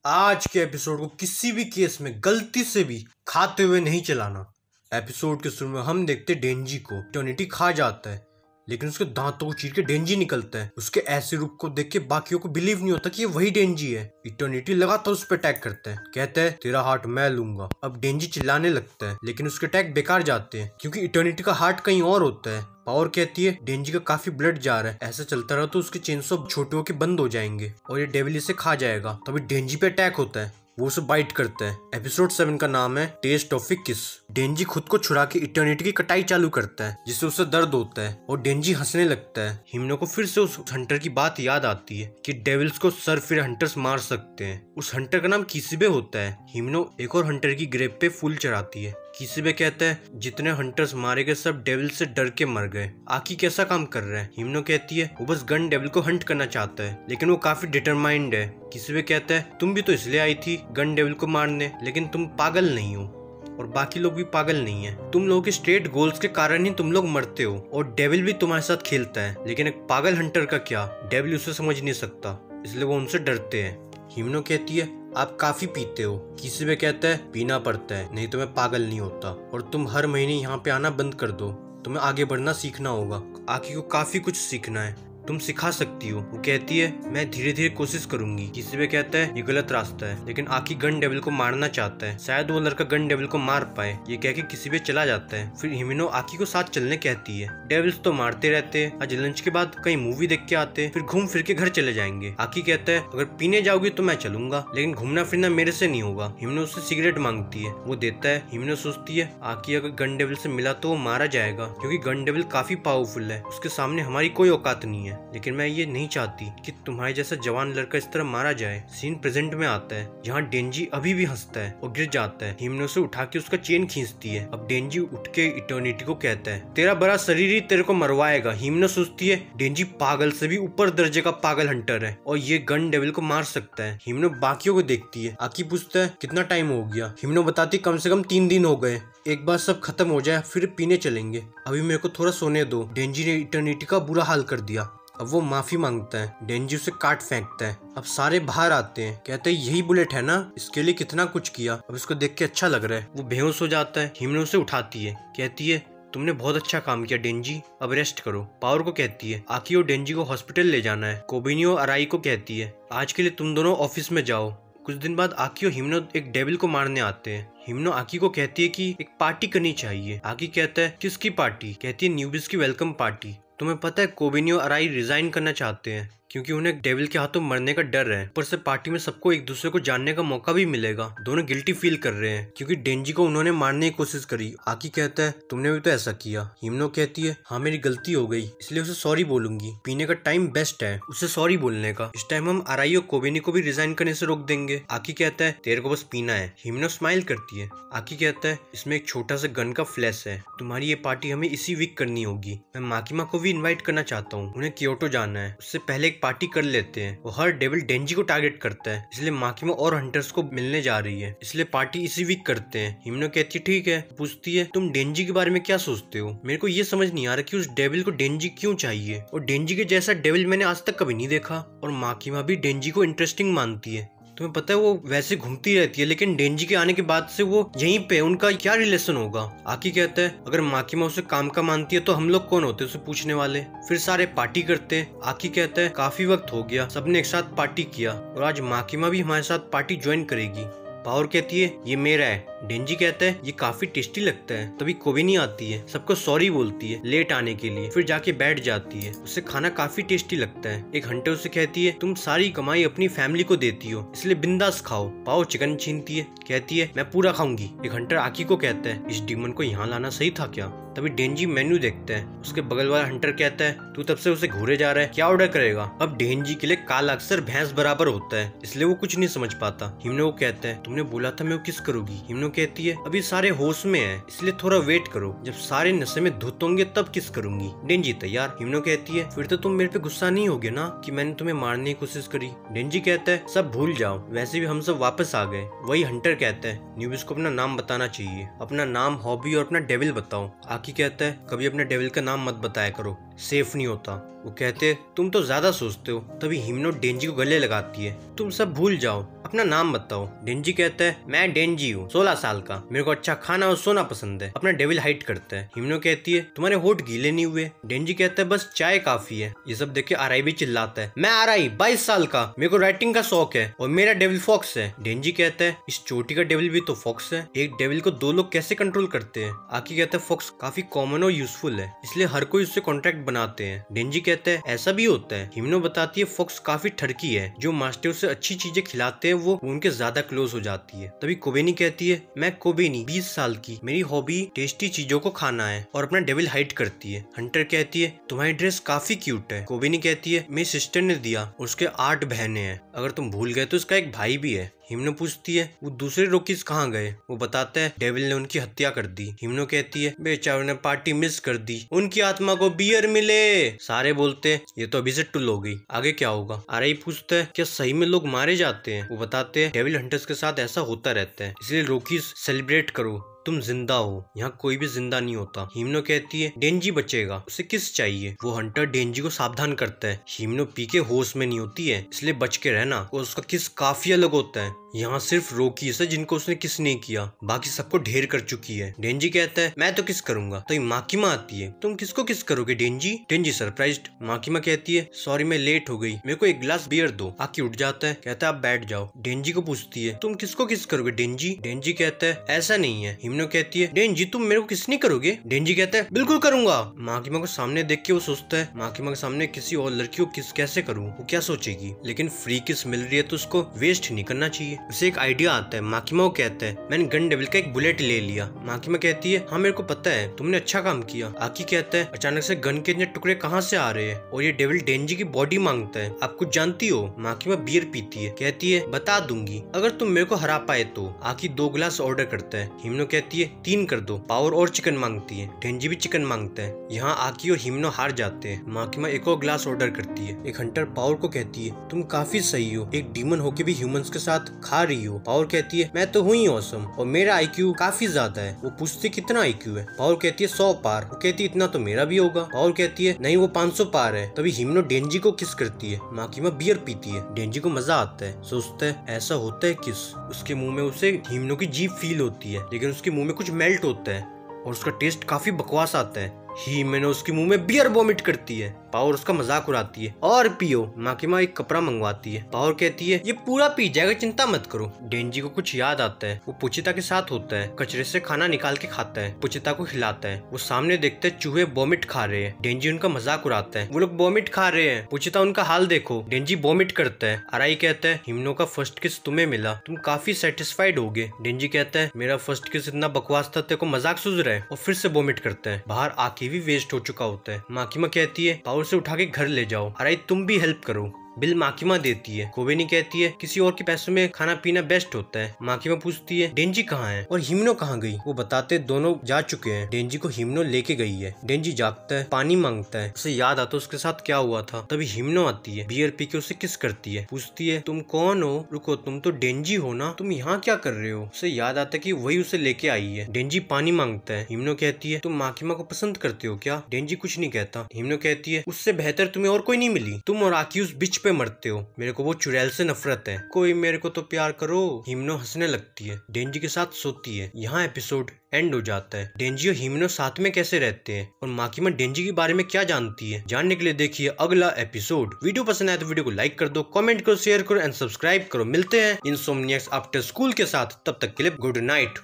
आज के एपिसोड को किसी भी केस में गलती से भी खाते हुए नहीं चलाना। एपिसोड के शुरू में हम देखते डेंजी को इटर्निटी खा जाता है, लेकिन उसके दांतों को चीर के डेंजी निकलता है। उसके ऐसे रूप को देख के बाकियों को बिलीव नहीं होता कि ये वही डेंजी है। इटर्निटी लगातार उस पर अटैक करता है, कहता है तेरा हार्ट मैं लूंगा। अब डेंजी चिल्लाने लगता है, लेकिन उसके अटैक बेकार जाते हैं क्योंकि इटर्निटी का हार्ट कहीं और होता है। पावर कहती है डेंजी का काफी ब्लड जा रहा है, ऐसा चलता रहा तो उसके चेनसॉ छोटे होकर बंद हो जाएंगे और ये डेविल इसे खा जाएगा। तभी डेंजी पे अटैक होता है, वो उसे बाइट करता है। एपिसोड 7 का नाम है टेस्ट ऑफ ए किस। डेंजी खुद को छुड़ा के इटर्निटी की कटाई चालू करता है, जिससे उसे दर्द होता है और डेंजी हंसने लगता है। हिमनो को फिर से उस हंटर की बात याद आती है कि डेविल्स को सर फिर हंटर्स मार सकते हैं। उस हंटर का नाम किसिबे होता है। हिमनो एक और हंटर की ग्रेव पे फूल चढ़ाती है। किसिबे कहता है जितने हंटर्स मारे गए सब डेविल से डर के मर गए। आकी कैसा काम कर रहा है? हिमनो कहती है वो बस गन डेविल को हंट करना चाहता है, लेकिन वो काफी डिटरमाइंड है। किसिबे कहता है तुम भी तो इसलिए आई थी गन डेविल को मारने, लेकिन तुम पागल नहीं हो और बाकी लोग भी पागल नहीं है। तुम लोगों के स्ट्रेट गोल्स के कारण ही तुम लोग मरते हो और डेविल भी तुम्हारे साथ खेलता है, लेकिन एक पागल हंटर का क्या? डेविल उसे समझ नहीं सकता, इसलिए वो उनसे डरते हैं। हिमनो कहती है आप काफी पीते हो। किसिबे कहता है पीना पड़ता है, नहीं तो मैं पागल नहीं होता। और तुम हर महीने यहाँ पे आना बंद कर दो, तुम्हें आगे बढ़ना सीखना होगा। आकी को काफी कुछ सीखना है, तुम सिखा सकती हो। वो कहती है मैं धीरे धीरे कोशिश करूंगी। किसिबे कहता है ये गलत रास्ता है, लेकिन आकी गन डेविल को मारना चाहता है, शायद वो लड़का गन डेविल को मार पाए। ये कह के किसिबे चला जाता है। फिर हिमिनो आकी को साथ चलने कहती है। डेविल्स तो मारते रहते हैं, आज लंच के बाद कहीं मूवी देख के आते हैं, फिर घूम फिर के घर चले जाएंगे। आकी कहता है अगर पीने जाओगी तो मैं चलूंगा, लेकिन घूमना फिरना मेरे से नहीं होगा। हिमिनो उससे सिगरेट मांगती है, वो देता है। हिमिनो सोचती है आकी अगर गन डेविल से मिला तो वो मारा जाएगा, क्योंकि गन डेविल काफी पावरफुल है, उसके सामने हमारी कोई औकात नहीं है। लेकिन मैं ये नहीं चाहती कि तुम्हारे जैसा जवान लड़का इस तरह मारा जाए। सीन प्रेजेंट में आता है, जहाँ डेंजी अभी भी हंसता है और गिर जाता है। हिमनो से उठा के उसका चेन खींचती है। अब डेंजी उठ के इटर्निटी को कहता है तेरा बड़ा शरीर ही तेरे को मरवाएगा। हिमनो सोचती है डेंजी पागल से भी ऊपर दर्जे का पागल हंटर है और ये गन डेविल को मार सकता है। हिमनो बाकियों को देखती है। आकी पूछता है कितना टाइम हो गया? हिमनो बताती कम से कम 3 दिन हो गए, एक बार सब खत्म हो जाए फिर पीने चलेंगे, अभी मेरे को थोड़ा सोने दो। डेंजी ने इटर्निटी का बुरा हाल कर दिया। अब वो माफी मांगता है, डेंजी उसे काट फेंकता है। अब सारे बाहर आते हैं, कहते हैं यही बुलेट है ना, इसके लिए कितना कुछ किया। अब इसको देख के अच्छा लग रहा है। वो बेहोश हो जाता है। हिमनो उसे उठाती है, कहती है तुमने बहुत अच्छा काम किया डेंजी, अब रेस्ट करो। पावर को कहती है आकी और डेंजी को हॉस्पिटल ले जाना है। कोबिनियो अराई को कहती है आज के लिए तुम दोनों ऑफिस में जाओ। कुछ दिन बाद आकी और हिमनो एक डेविल को मारने आते हैं। हिमनो आकी को कहती है कि एक पार्टी करनी चाहिए। आकी कहता है किसकी पार्टी? कहती है न्यूबिस की वेलकम पार्टी। तुम्हें पता है कोबिनियो अराई रिजाइन करना चाहते हैं क्योंकि उन्हें डेविल के हाथों मरने का डर है। ऊपर से पार्टी में सबको एक दूसरे को जानने का मौका भी मिलेगा। दोनों गिल्टी फील कर रहे हैं क्योंकि डेंजी को उन्होंने मारने की कोशिश करी। आकी कहता है तुमने भी तो ऐसा किया। हिमनो कहती है हाँ मेरी गलती हो गई, इसलिए उसे सॉरी बोलूंगी। पीने का टाइम बेस्ट है उसे सॉरी बोलने का। इस टाइम हम अराई और कोबिनी को भी रिजाइन करने से रोक देंगे। आकी कहता है तेरे को बस पीना है। हिमनो स्माइल करती है। आकी कहता है इसमें एक छोटा सा गन का फ्लैश है, तुम्हारी ये पार्टी हमें इसी वीक करनी होगी। मैं माकिमा को भी इन्वाइट करना चाहता हूँ, उन्हें क्योटो जाना है, उससे पहले एक पार्टी कर लेते हैं। वो हर डेविल डेंजी को टारगेट करता है, इसलिए माकिमा और हंटर्स को मिलने जा रही है, इसलिए पार्टी इसी वीक करते हैं। हिमनो कहती है ठीक है। पूछती है तुम डेंजी के बारे में क्या सोचते हो? मेरे को ये समझ नहीं आ रहा कि उस डेविल को डेंजी क्यों चाहिए, और डेंजी के जैसा डेविल मैंने आज तक कभी नहीं देखा। और माकिमा भी डेंजी को इंटरेस्टिंग मानती है। तुम्हें पता है वो वैसे घूमती रहती है, लेकिन डेंजी के आने के बाद से वो यहीं पे, उनका क्या रिलेशन होगा? आकी कहता है अगर माकिमा उसे काम का मानती है तो हम लोग कौन होते उसे पूछने वाले। फिर सारे पार्टी करते हैं। आकी कहता है काफी वक्त हो गया, सबने एक साथ पार्टी किया और आज माकिमा भी हमारे साथ पार्टी ज्वाइन करेगी। पावर कहती है ये मेरा है। डेंजी कहता है ये काफी टेस्टी लगता है। तभी कोबिनी आती है, सबको सॉरी बोलती है लेट आने के लिए, फिर जाके बैठ जाती है। उसे खाना काफी टेस्टी लगता है। एक हंटर उसे कहती है तुम सारी कमाई अपनी फैमिली को देती हो, इसलिए बिंदास खाओ। पावर चिकन छीनती है, कहती है मैं पूरा खाऊंगी। एक हंटर आकी को कहता है इस डीमन को यहाँ लाना सही था क्या? तभी डेंजी मेन्यू देखता है। उसके बगल वाला हंटर कहता है तू तब से उसे घूरे जा रहा है, क्या ऑर्डर करेगा? अब डेंजी के लिए काला अक्सर भैंस बराबर होता है, इसलिए वो कुछ नहीं समझ पाता। हिमनो को कहता है तुमने बोला था मैं वो किस करूंगी। हिमनो कहती है अभी सारे होश में है, इसलिए थोड़ा वेट करो, जब सारे नशे में धुत होंगे तब किस करूंगी। डेंजी तैयार। हिमनो कहती है फिर तो तुम मेरे पे गुस्सा नहीं होगे ना कि मैंने तुम्हें मारने की कोशिश करी। डेंजी कहता है सब भूल जाओ, वैसे भी हम सब वापस आ गए। वही हंटर कहता है न्यूबिस को अपना नाम बताना चाहिए, अपना नाम, हॉबी और अपना डेविल बताओ। आकी कहता है कभी अपने डेविल का नाम मत बताया करो, सेफ नहीं होता। वो कहते तुम तो ज्यादा सोचते हो। तभी हिमनो डेंजी को गले लगाती है, तुम सब भूल जाओ, अपना नाम बताओ। डेंजी कहता है मैं डेंजी हूँ, 16 साल का, मेरे को अच्छा खाना और सोना पसंद है, अपना डेविल हाइट करता है। हिमनो कहती है तुम्हारे होठ गीले नहीं हुए। डेंजी कहता है बस चाय काफी है। ये सब देख के आरआई भी चिल्लाता है मैं आरआई 22 साल का, मेरे को राइटिंग का शौक है और मेरा डेविल फॉक्स है। डेंजी कहता है इस चोटी का डेविल भी तो फॉक्स है, एक डेविल को 2 लोग कैसे कंट्रोल करते हैं। आकी कहता है फॉक्स काफी कॉमन और यूजफुल है, इसलिए हर कोई उससे कॉन्ट्रैक्ट बनाते हैं। डेंजी कहता है ऐसा भी होता है। हिमनो बताती है फॉक्स काफी ठरकी है, जो मास्टर उसे अच्छी चीजें खिलाते हैं वो उनके ज्यादा क्लोज हो जाती है। तभी कोबेनी कहती है मैं कोबेनी 20 साल की, मेरी हॉबी टेस्टी चीजों को खाना है और अपना डेविल हाइट करती है। हंटर कहती है तुम्हारी ड्रेस काफी क्यूट है। कोबेनी कहती है मेरी सिस्टर ने दिया, उसके 8 बहनें हैं, अगर तुम भूल गए तो उसका एक भाई भी है। हिमनो पूछती है वो दूसरे रोकीज कहाँ गए। वो बताता है डेविल ने उनकी हत्या कर दी। हिमनो कहती है बेचारों ने पार्टी मिस कर दी, उनकी आत्मा को बियर मिले। सारे बोलते हैं ये तो अभी से टुल हो गई, आगे क्या होगा। आरआई पूछता है क्या सही में लोग मारे जाते हैं। वो बताते हैं डेविल हंटर्स के साथ ऐसा होता रहता है, इसलिए रोकीज सेलिब्रेट करो, तुम जिंदा हो, यहाँ कोई भी जिंदा नहीं होता। हिमनो कहती है डेंजी बचेगा, उसे किस चाहिए। वो हंटर डेंजी को सावधान करता है हिमनो पी के होश में नहीं होती है, इसलिए बच के रहना। और उसका किस काफी अलग होता है, यहाँ सिर्फ रोकीज है जिनको उसने किस नहीं किया, बाकी सबको ढेर कर चुकी है। डेंजी कहता है मैं तो किस करूंगा। तो माकिमा आती है तुम किसको किस करोगे डेंजी। डेंजी सरप्राइज्ड। माकिमा कहती है सॉरी मैं लेट हो गई, मेरे को एक गिलास बियर दो। आकी उठ जाता है, कहता है आप बैठ जाओ। डेंजी को पूछती है तुम किसको किस करोगे डेंजी। डेंजी कहता है ऐसा नहीं है। हिमनो कहती है डेंजी तुम मेरे को किस नहीं करोगे। डेंजी कहता है बिल्कुल करूंगा। माकिमा को सामने देख के वो सोचता है माकिमा के सामने किसी और लड़की को किस कैसे करूँ, वो क्या सोचेगी, लेकिन फ्री किस मिल रही है तो उसको वेस्ट नहीं करना चाहिए। उसे एक आइडिया आता है। माकिमा को कहता है मैंने गन डेविल का एक बुलेट ले लिया। माकिमा कहती है हाँ मेरे को पता है, तुमने अच्छा काम किया। आकी कहता है अचानक से गन के इतने टुकड़े कहाँ से आ रहे हैं और ये डेविल डेंजी की बॉडी मांगता है, आप कुछ जानती हो। माकिमा बियर पीती है, कहती है बता दूंगी अगर तुम मेरे को हरा पाए तो। आकी 2 गिलास ऑर्डर करता है। हिमनो कहती है 3 कर दो। पावर और चिकन मांगती है। डेंजी भी चिकन मांगता है। यहाँ आकी और हिमनो हार जाते हैं। माकिमा एक और ग्लास ऑर्डर करती है। एक हंटर पावर को कहती है तुम काफी सही हो, एक डीमन होके भी ह्यूमंस के साथ खा रही हो। पावर कहती है मैं तो हुई ऑसम और मेरा आईक्यू काफी ज्यादा है। वो पूछती कितना आईक्यू है। पावर कहती है 100 पार। वो कहती है इतना तो मेरा भी होगा। पावर कहती है नहीं वो 500 पार है। तभी हिमनो डेंजी को किस करती है। माकिमा बियर पीती है। डेंजी को मजा आता है, सोचता है ऐसा होता है किस। उसके मुंह में उसे हिमनो की जीभ फील होती है, लेकिन उसके मुंह में कुछ मेल्ट होता है और उसका टेस्ट काफी बकवास आता है। हिमनो उसके मुंह में बियर वॉमिट करती है। पावर उसका मजाक उड़ाती है और पियो। माकिमा एक कपड़ा मंगवाती है। पावर कहती है ये पूरा पी जाएगा, चिंता मत करो। डेंजी को कुछ याद आता है, वो पुचिता के साथ होता है, कचरे से खाना निकाल के खाता है, पुचिता को खिलाता है। वो सामने देखते हैं चूहे वॉमिट खा रहे हैं। डेंजी उनका मजाक उड़ाता है, वो लोग वॉमिट खा रहे हैं, पुचिता उनका हाल देखो। डेंजी वॉमिट करता है। आरआई कहता है हिमनो का फर्स्ट किस तुम्हें मिला, तुम काफी सेटिस्फाइड होगे। डेंजी कहता है मेरा फर्स्ट किस इतना बकवास था, तेरे को मजाक सूझ रहा है, और फिर से वॉमिट करता है। बाहर आके भी वेस्ट हो चुका होता है। माकिमा कहती है पावर से उठा के घर ले जाओ। आरआई तुम भी हेल्प करो। बिल माकिमा देती है। कोबेनी कहती है किसी और के पैसों में खाना पीना बेस्ट होता है। माकिमा पूछती है डेंजी कहाँ है और हिमनो कहाँ गई। वो बताते दोनों जा चुके हैं। डेंजी को हिमनो लेके गई है। डेंजी जागता है, पानी मांगता है, उसे याद आता है उसके साथ क्या हुआ था। तभी हिमनो आती है, बियर पी के उसे किस करती है, पूछती है तुम कौन हो। रुको तुम तो डेंजी हो ना, तुम यहाँ क्या कर रहे हो। उसे याद आता है कि वही उसे लेके आई है। डेंजी पानी मांगता है। हिमनो कहती है तुम माकिमा को पसंद करते हो क्या। डेंजी कुछ नहीं कहता। हिमनो कहती है उससे बेहतर तुम्हें और कोई नहीं मिली, तुम और आकी उस बिच पे मरते हो, मेरे को वो चुड़ैल से नफरत है, कोई मेरे को तो प्यार करो। हिमनो हंसने लगती है, डेंजी के साथ सोती है। यहाँ एपिसोड एंड हो जाता है। डेंजी और हिमनो साथ में कैसे रहते हैं और माकिमा डेंजी के बारे में क्या जानती है, जानने के लिए देखिए अगला एपिसोड। वीडियो पसंद आए तो वीडियो को लाइक कर दो, कमेंट करो, शेयर करो एंड सब्सक्राइब करो। मिलते हैं इनसोमनियक्स आफ्टर स्कूल के साथ, तब तक के लिए गुड नाइट।